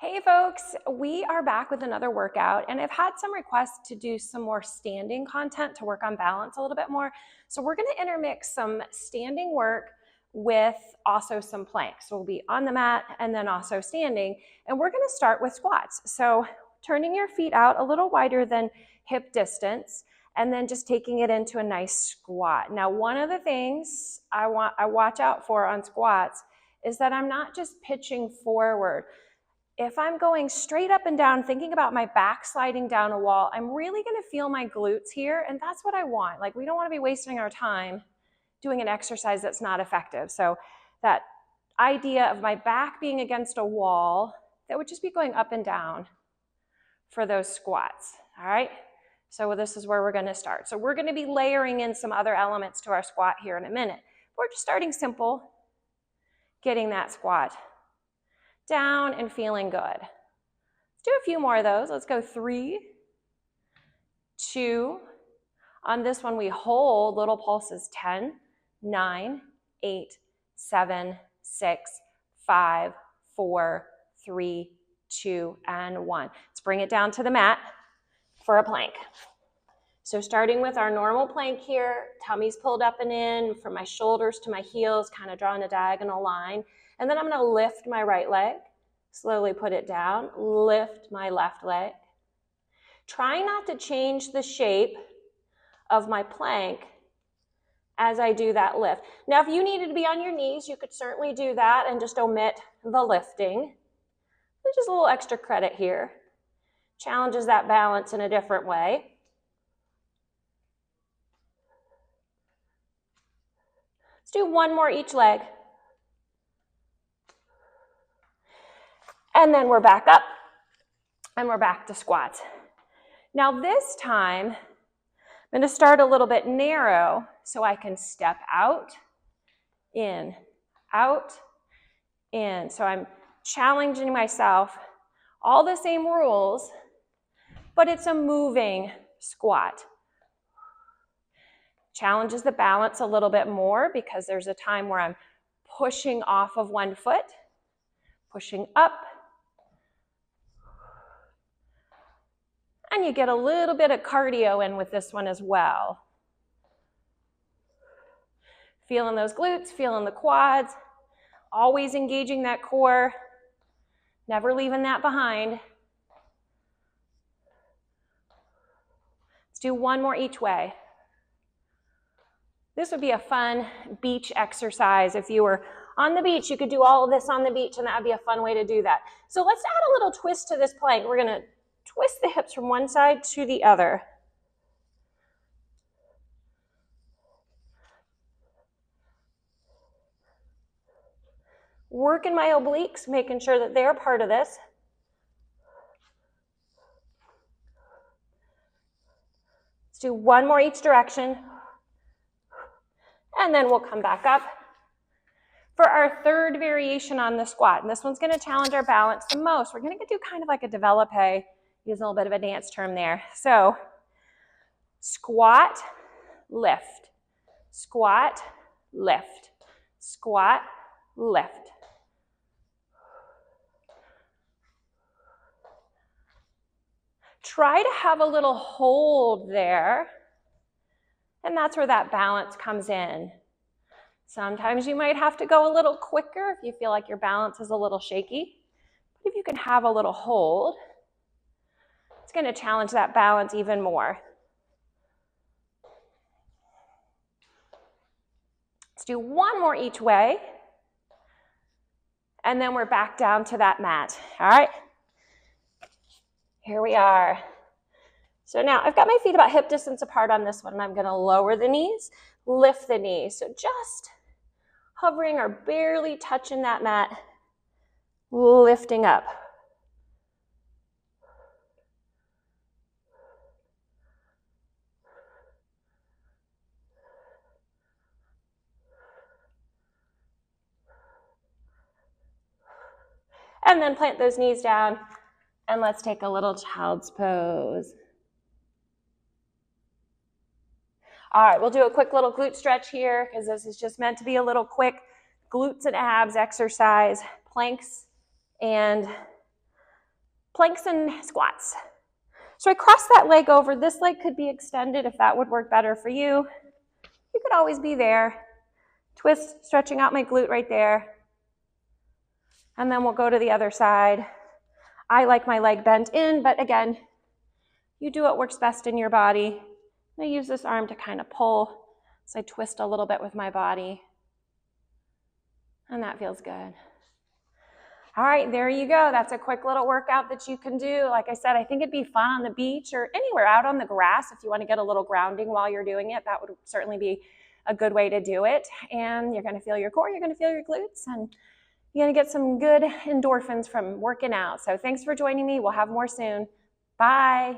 Hey folks, we are back with another workout, and I've had some requests to do some more standing content to work on balance a little bit more. So we're going to intermix some standing work with also some planks. So we'll be on the mat and then also standing, and we're going to start with squats. So turning your feet out a little wider than hip distance, and then just taking it into a nice squat. Now, one of the things I watch out for on squats is that I'm not just pitching forward. If I'm going straight up and down, thinking about my back sliding down a wall, I'm really going to feel my glutes here, and that's what I want. Like, we don't want to be wasting our time doing an exercise that's not effective. So that idea of my back being against a wall, that would just be going up and down for those squats, all right? So this is where we're going to start. So we're going to be layering in some other elements to our squat here in a minute. We're just starting simple, getting that squat down and feeling good. Let's do a few more of those. Let's go 3, 2. On this one, we hold little pulses. 10, 9, 8, 7, 6, 5, 4, 3, 2, and 1. Let's bring it down to the mat for a plank. So starting with our normal plank here, tummy's pulled up and in from my shoulders to my heels, kind of drawing a diagonal line. And then I'm going to lift my right leg, slowly put it down, lift my left leg. Try not to change the shape of my plank as I do that lift. Now, if you needed to be on your knees, you could certainly do that and just omit the lifting. There's just a little extra credit here. Challenges that balance in a different way. Let's do one more each leg. And then we're back up, and we're back to squats. Now this time, I'm going to start a little bit narrow so I can step out, in, out, in. So I'm challenging myself, all the same rules, but it's a moving squat. Challenges the balance a little bit more because there's a time where I'm pushing off of one foot, pushing up, and you get a little bit of cardio in with this one as well. Feeling those glutes, feeling the quads, always engaging that core, never leaving that behind. Let's do one more each way. This would be a fun beach exercise. If you were on the beach, you could do all of this on the beach, and that would be a fun way to do that. So let's add a little twist to this plank. We're going to twist the hips from one side to the other. Working my obliques, making sure that they're part of this. Let's do one more each direction. And then we'll come back up for our third variation on the squat. And this one's going to challenge our balance the most. We're going to do kind of like a développé, use a little bit of a dance term there. So squat, lift, squat, lift, squat, lift. Try to have a little hold there, and that's where that balance comes in. Sometimes you might have to go a little quicker if you feel like your balance is a little shaky. But if you can have a little hold, it's going to challenge that balance even more. Let's do one more each way, and then we're back down to that mat. All right, here we are. So now I've got my feet about hip distance apart on this one, and I'm going to lower the knees, lift the knees. So just hovering or barely touching that mat, lifting up. And then plant those knees down, and let's take a little child's pose. All right, we'll do a quick little glute stretch here because this is just meant to be a little quick glutes and abs exercise, planks and planks and squats. So I cross that leg over. This leg could be extended if that would work better for you. You could always be there. Twist, stretching out my glute right there. And then we'll go to the other side. I like my leg bent in, but again, you do what works best in your body. I use this arm to kind of pull, so I twist a little bit with my body. And that feels good. All right, there you go. That's a quick little workout that you can do. Like I said, I think it'd be fun on the beach or anywhere out on the grass if you want to get a little grounding while you're doing it. That would certainly be a good way to do it. And you're going to feel your core, you're going to feel your glutes, and you're going to get some good endorphins from working out. So thanks for joining me. We'll have more soon. Bye.